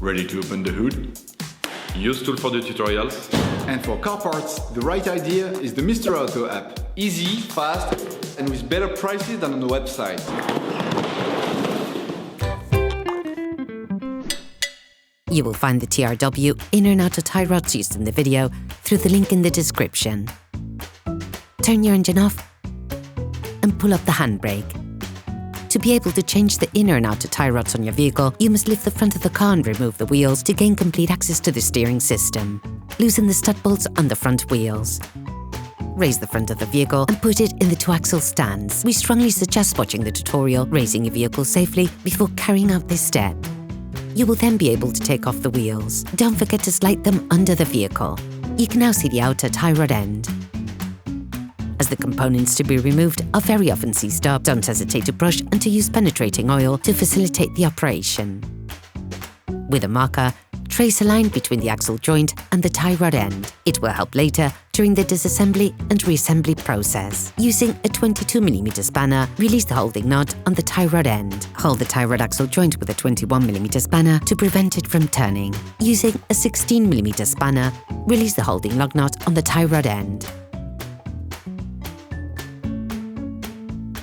Ready to open the hood? UseTool for the tutorials. And for car parts, the right idea is the Mr. Auto app. Easy, fast, and with better prices than on the website. You will find the TRW inner and outer tie rods used in the video through the link in the description. Turn your engine off and pull up the handbrake. To be able to change the inner and outer tie rods on your vehicle, you must lift the front of the car and remove the wheels to gain complete access to the steering system. Loosen the stud bolts on the front wheels. Raise the front of the vehicle and put it in the two-axle stance. We strongly suggest watching the tutorial raising your vehicle safely before carrying out this step. You will then be able to take off the wheels. Don't forget to slide them under the vehicle. You can now see the outer tie rod end. As the components to be removed are very often seized up, don't hesitate to brush and to use penetrating oil to facilitate the operation. With a marker, trace a line between the axle joint and the tie rod end. It will help later during the disassembly and reassembly process. Using a 22mm spanner, release the holding nut on the tie rod end. Hold the tie rod axle joint with a 21mm spanner to prevent it from turning. Using a 16mm spanner, release the holding lug nut on the tie rod end.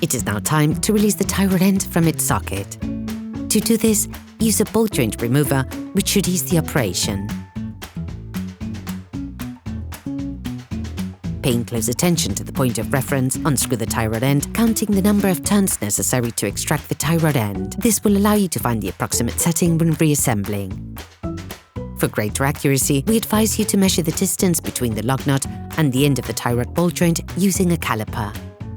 It is now time to release the tie rod end from its socket. To do this, use a bolt joint remover, which should ease the operation. Paying close attention to the point of reference, unscrew the tie rod end, counting the number of turns necessary to extract the tie rod end. This will allow you to find the approximate setting when reassembling. For greater accuracy, we advise you to measure the distance between the lug nut and the end of the tie rod bolt joint using a caliper.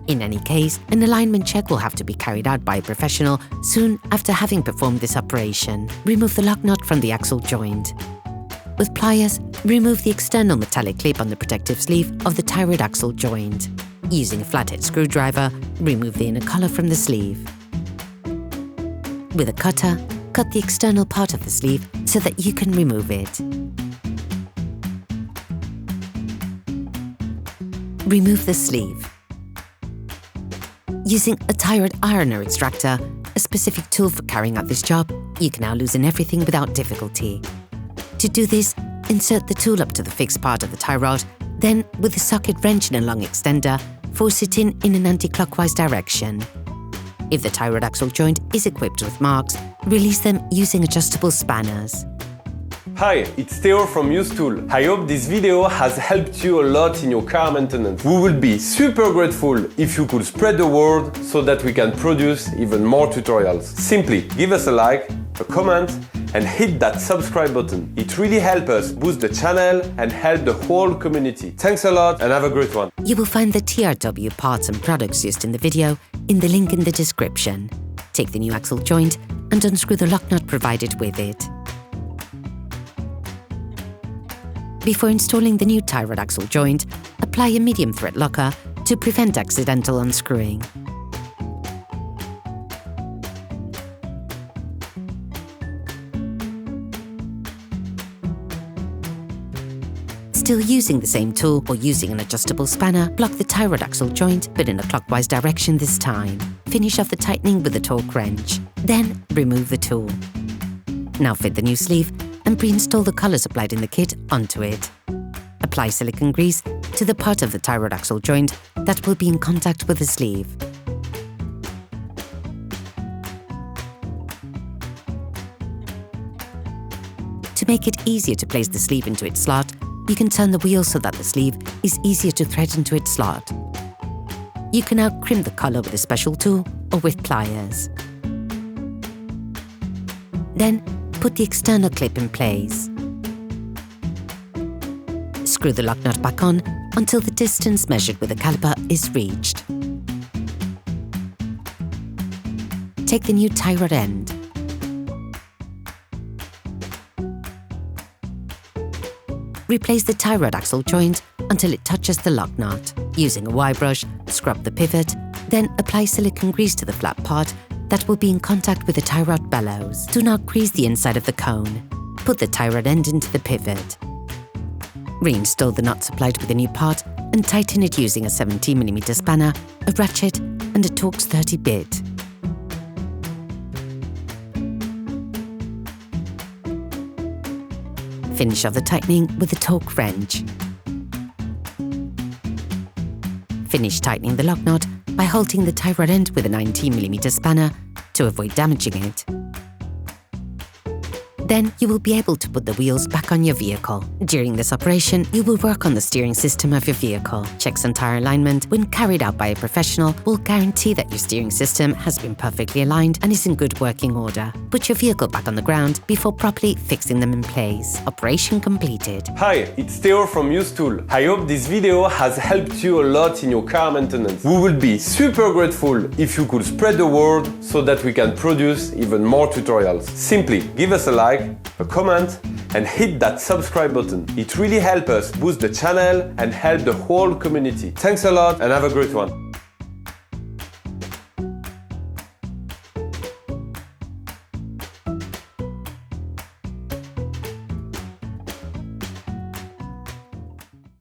In any case, an alignment check will have to be carried out by a professional soon after having performed this operation. Remove the lug nut from the axle joint. With pliers, remove the external metallic clip on the protective sleeve of the tie rod axle joint. Using a flathead screwdriver, remove the inner collar from the sleeve. With a cutter, cut the external part of the sleeve so that you can remove it. Remove the sleeve. Using a tie rod ironer extractor, a specific tool for carrying out this job, you can now loosen everything without difficulty. To do this, insert the tool up to the fixed part of the tie rod, then with the socket wrench and a long extender, force it in an anti-clockwise direction. If the tie rod axle joint is equipped with marks, release them using adjustable spanners. Hi, it's Theo from UseTool. I hope this video has helped you a lot in your car maintenance. We will be super grateful if you could spread the word so that we can produce even more tutorials. Simply give us a like, a comment, and hit that subscribe button. It really helps us boost the channel and help the whole community. Thanks a lot and have a great one. You will find the TRW parts and products used in the video in the link in the description. Take the new axle joint and unscrew the lock nut provided with it. Before installing the new tie rod axle joint, apply a medium Threadlocker to prevent accidental unscrewing. Still using the same tool or using an adjustable spanner, block the tie rod axle joint, but in a clockwise direction this time. Finish off the tightening with a Torx wrench. Then remove the tool. Now fit the new sleeve and pre-install the colour supplied in the kit onto it. Apply silicone grease to the part of the tie rod axle joint that will be in contact with the sleeve. To make it easier to place the sleeve into its slot, you can turn the wheel so that the sleeve is easier to thread into its slot. You can now crimp the collar with a special tool or with pliers. Then, put the external clip in place. Screw the lock nut back on until the distance measured with a caliper is reached. Take the new tie rod end. Replace the tie rod axle joint until it touches the lock nut. Using a Y brush, scrub the pivot, then apply silicone grease to the flat part that will be in contact with the tie rod bellows. Do not grease the inside of the cone. Put the tie rod end into the pivot. Reinstall the nut supplied with the new part and tighten it using a 17mm spanner, a ratchet and a Torx T30 bit. Finish off the tightening with a Torx wrench. Finish tightening the lock nut by holding the tie rod end with a 19mm spanner to avoid damaging it. Then you will be able to put the wheels back on your vehicle. During this operation, you will work on the steering system of your vehicle. Checks on tire alignment, when carried out by a professional, will guarantee that your steering system has been perfectly aligned and is in good working order. Put your vehicle back on the ground before properly fixing them in place. Operation completed. Hi, it's Theo from UseTool. I hope this video has helped you a lot in your car maintenance. We will be super grateful if you could spread the word so that we can produce even more tutorials. Simply give us a like, a comment, and hit that subscribe button. It really helps us boost the channel and help the whole community. Thanks a lot and have a great one.